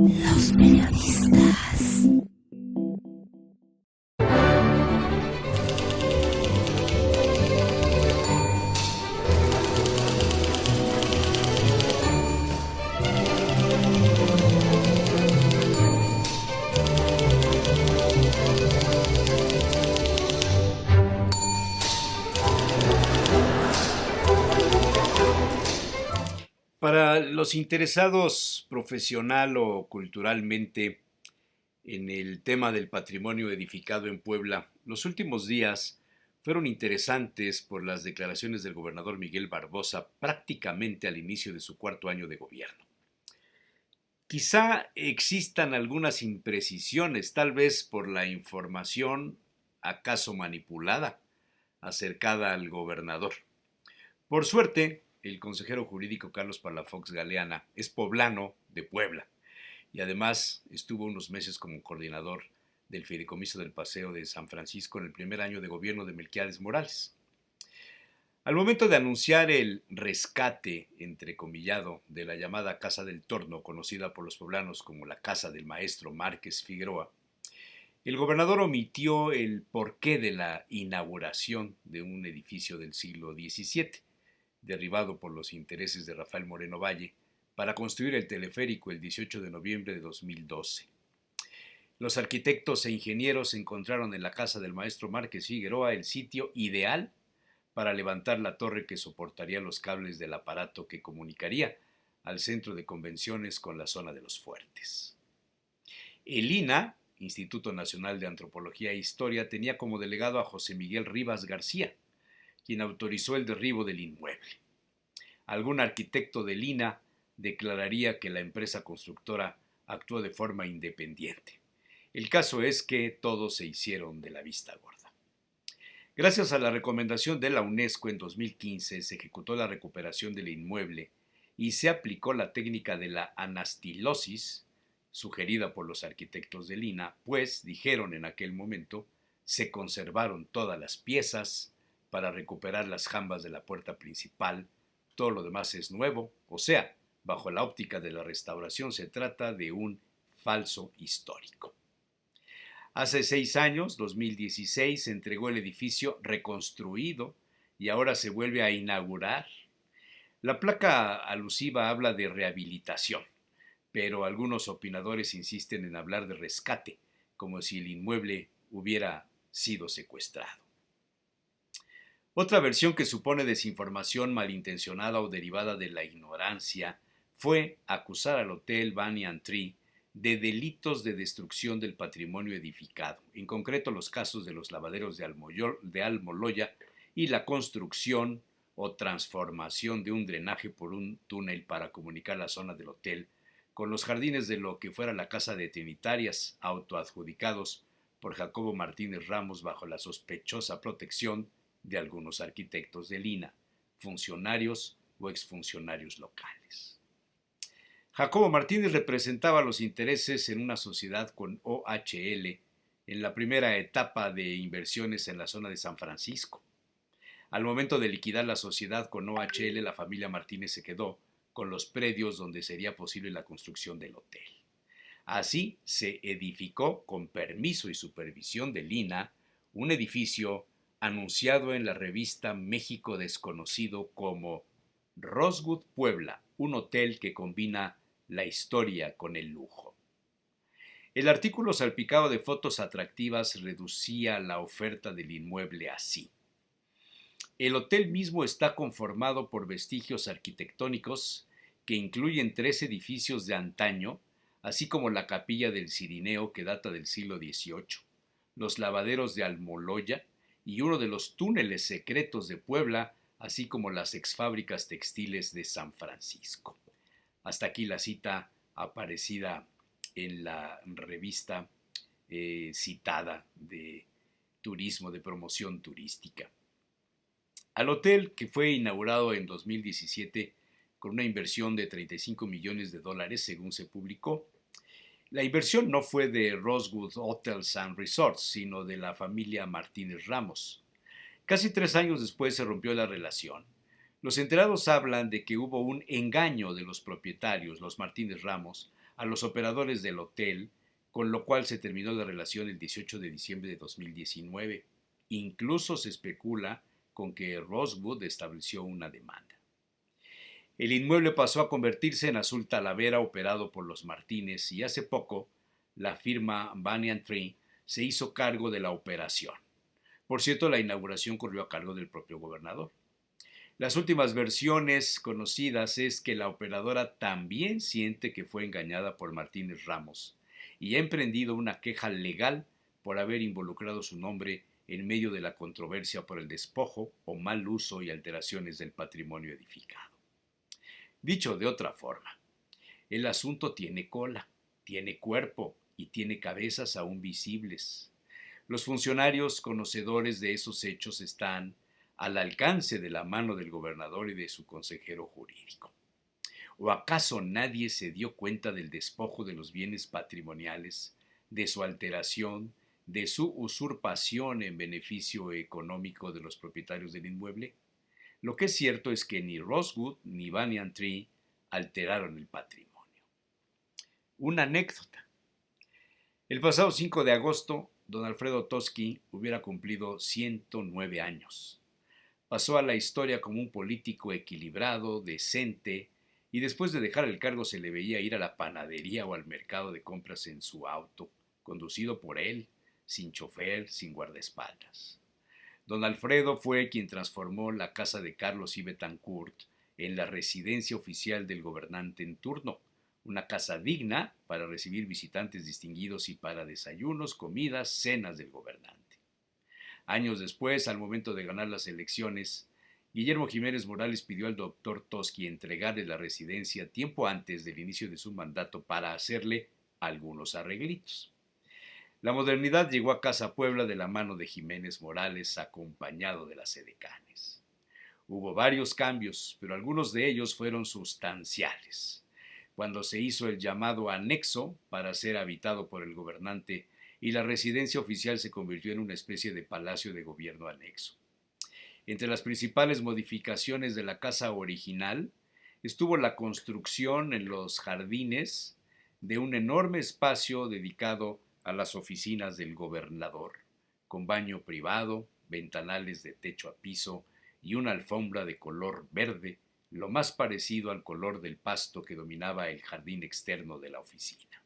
Los periodistas. Para los interesados profesional o culturalmente en el tema del patrimonio edificado en Puebla, los últimos días fueron interesantes por las declaraciones del gobernador Miguel Barbosa prácticamente al inicio de su cuarto año de gobierno. Quizá existan algunas imprecisiones, tal vez por la información acaso manipulada acercada al gobernador. Por suerte, el consejero jurídico Carlos Palafox Galeana es poblano de Puebla y además estuvo unos meses como coordinador del Fideicomiso del Paseo de San Francisco en el primer año de gobierno de Melquiades Morales. Al momento de anunciar el rescate, entrecomillado, de la llamada Casa del Torno, conocida por los poblanos como la Casa del Maestro Márquez Figueroa, el gobernador omitió el porqué de la inauguración de un edificio del siglo XVII, derribado por los intereses de Rafael Moreno Valle, para construir el teleférico el 18 de noviembre de 2012. Los arquitectos e ingenieros encontraron en la casa del maestro Márquez Figueroa el sitio ideal para levantar la torre que soportaría los cables del aparato que comunicaría al centro de convenciones con la zona de los fuertes. El INAH, Instituto Nacional de Antropología e Historia, tenía como delegado a José Miguel Rivas García, quien autorizó el derribo del inmueble. Algún arquitecto del INAH declararía que la empresa constructora actuó de forma independiente. El caso es que todos se hicieron de la vista gorda. Gracias a la recomendación de la UNESCO en 2015 se ejecutó la recuperación del inmueble y se aplicó la técnica de la anastilosis, sugerida por los arquitectos del INAH, pues, dijeron en aquel momento, se conservaron todas las piezas para recuperar las jambas de la puerta principal, todo lo demás es nuevo, o sea, bajo la óptica de la restauración se trata de un falso histórico. Hace 6 años, 2016, se entregó el edificio reconstruido y ahora se vuelve a inaugurar. La placa alusiva habla de rehabilitación, pero algunos opinadores insisten en hablar de rescate, como si el inmueble hubiera sido secuestrado. Otra versión que supone desinformación malintencionada o derivada de la ignorancia fue acusar al Hotel Banyan Tree de delitos de destrucción del patrimonio edificado, en concreto los casos de los lavaderos de Almoloya y la construcción o transformación de un drenaje por un túnel para comunicar la zona del hotel con los jardines de lo que fuera la Casa de Trinitarias, autoadjudicados por Jacobo Martínez Ramos bajo la sospechosa protección de algunos arquitectos del INAH, funcionarios o exfuncionarios locales. Jacobo Martínez representaba los intereses en una sociedad con OHL en la primera etapa de inversiones en la zona de San Francisco. Al momento de liquidar la sociedad con OHL, la familia Martínez se quedó con los predios donde sería posible la construcción del hotel. Así se edificó, con permiso y supervisión del INAH, un edificio anunciado en la revista México Desconocido como Rosewood Puebla, un hotel que combina la historia con el lujo. El artículo salpicado de fotos atractivas reducía la oferta del inmueble así. El hotel mismo está conformado por vestigios arquitectónicos que incluyen 3 edificios de antaño, así como la capilla del Cirineo que data del siglo XVIII, los lavaderos de Almoloya y uno de los túneles secretos de Puebla, así como las exfábricas textiles de San Francisco. Hasta aquí la cita aparecida en la revista citada de turismo, de promoción turística. Al hotel, que fue inaugurado en 2017 con una inversión de $35 millones, según se publicó, la inversión no fue de Rosewood Hotels and Resorts, sino de la familia Martínez Ramos. Casi 3 años después se rompió la relación. Los enterados hablan de que hubo un engaño de los propietarios, los Martínez Ramos, a los operadores del hotel, con lo cual se terminó la relación el 18 de diciembre de 2019. Incluso se especula con que Rosewood estableció una demanda. El inmueble pasó a convertirse en Azul Talavera, operado por los Martínez, y hace poco la firma Banyan Tree se hizo cargo de la operación. Por cierto, la inauguración corrió a cargo del propio gobernador. Las últimas versiones conocidas es que la operadora también siente que fue engañada por Martínez Ramos y ha emprendido una queja legal por haber involucrado su nombre en medio de la controversia por el despojo o mal uso y alteraciones del patrimonio edificado. Dicho de otra forma, el asunto tiene cola, tiene cuerpo y tiene cabezas aún visibles. Los funcionarios conocedores de esos hechos están al alcance de la mano del gobernador y de su consejero jurídico. ¿O acaso nadie se dio cuenta del despojo de los bienes patrimoniales, de su alteración, de su usurpación en beneficio económico de los propietarios del inmueble? Lo que es cierto es que ni Rosewood ni Banyan Tree alteraron el patrimonio. Una anécdota. El pasado 5 de agosto, don Alfredo Toski hubiera cumplido 109 años. Pasó a la historia como un político equilibrado, decente, y después de dejar el cargo se le veía ir a la panadería o al mercado de compras en su auto, conducido por él, sin chofer, sin guardaespaldas. Don Alfredo fue quien transformó la casa de Carlos I. Betancourt en la residencia oficial del gobernante en turno, una casa digna para recibir visitantes distinguidos y para desayunos, comidas, cenas del gobernante. Años después, al momento de ganar las elecciones, Guillermo Jiménez Morales pidió al doctor Toski entregarle la residencia tiempo antes del inicio de su mandato para hacerle algunos arreglitos. La modernidad llegó a Casa Puebla de la mano de Jiménez Morales, acompañado de las edecanes. Hubo varios cambios, pero algunos de ellos fueron sustanciales. Cuando se hizo el llamado anexo para ser habitado por el gobernante y la residencia oficial se convirtió en una especie de palacio de gobierno anexo. Entre las principales modificaciones de la casa original estuvo la construcción en los jardines de un enorme espacio dedicado a las oficinas del gobernador, con baño privado, ventanales de techo a piso y una alfombra de color verde, lo más parecido al color del pasto que dominaba el jardín externo de la oficina.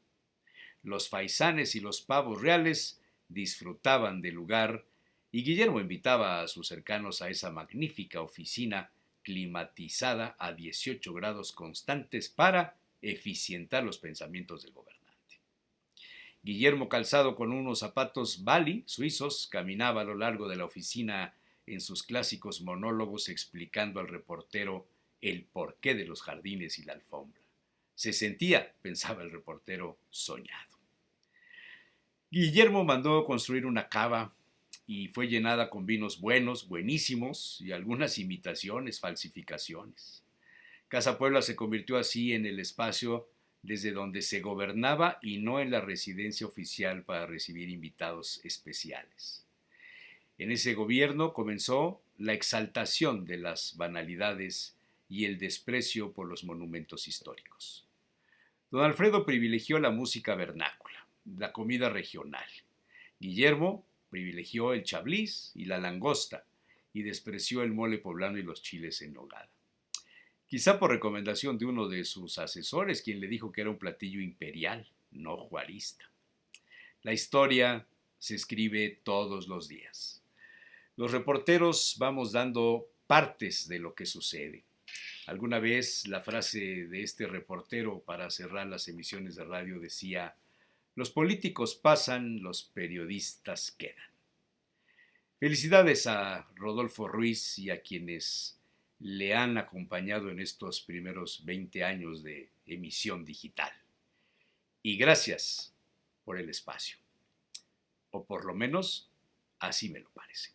Los faisanes y los pavos reales disfrutaban del lugar y Guillermo invitaba a sus cercanos a esa magnífica oficina climatizada a 18 grados constantes para eficientar los pensamientos del gobernante. Guillermo, calzado con unos zapatos Bali suizos, caminaba a lo largo de la oficina en sus clásicos monólogos explicando al reportero el porqué de los jardines y la alfombra. Se sentía, pensaba el reportero, soñado. Guillermo mandó construir una cava y fue llenada con vinos buenos, buenísimos, y algunas imitaciones, falsificaciones. Casa Puebla se convirtió así en el espacio desde donde se gobernaba y no en la residencia oficial para recibir invitados especiales. En ese gobierno comenzó la exaltación de las banalidades y el desprecio por los monumentos históricos. Don Alfredo privilegió la música vernácula, la comida regional. Guillermo privilegió el chablis y la langosta y despreció el mole poblano y los chiles en nogada. Quizá por recomendación de uno de sus asesores, quien le dijo que era un platillo imperial, no juarista. La historia se escribe todos los días. Los reporteros vamos dando partes de lo que sucede. Alguna vez la frase de este reportero para cerrar las emisiones de radio decía: los políticos pasan, los periodistas quedan. Felicidades a Rodolfo Ruiz y a quienes le han acompañado en estos primeros 20 años de emisión digital. Y gracias por el espacio. O por lo menos así me lo parece.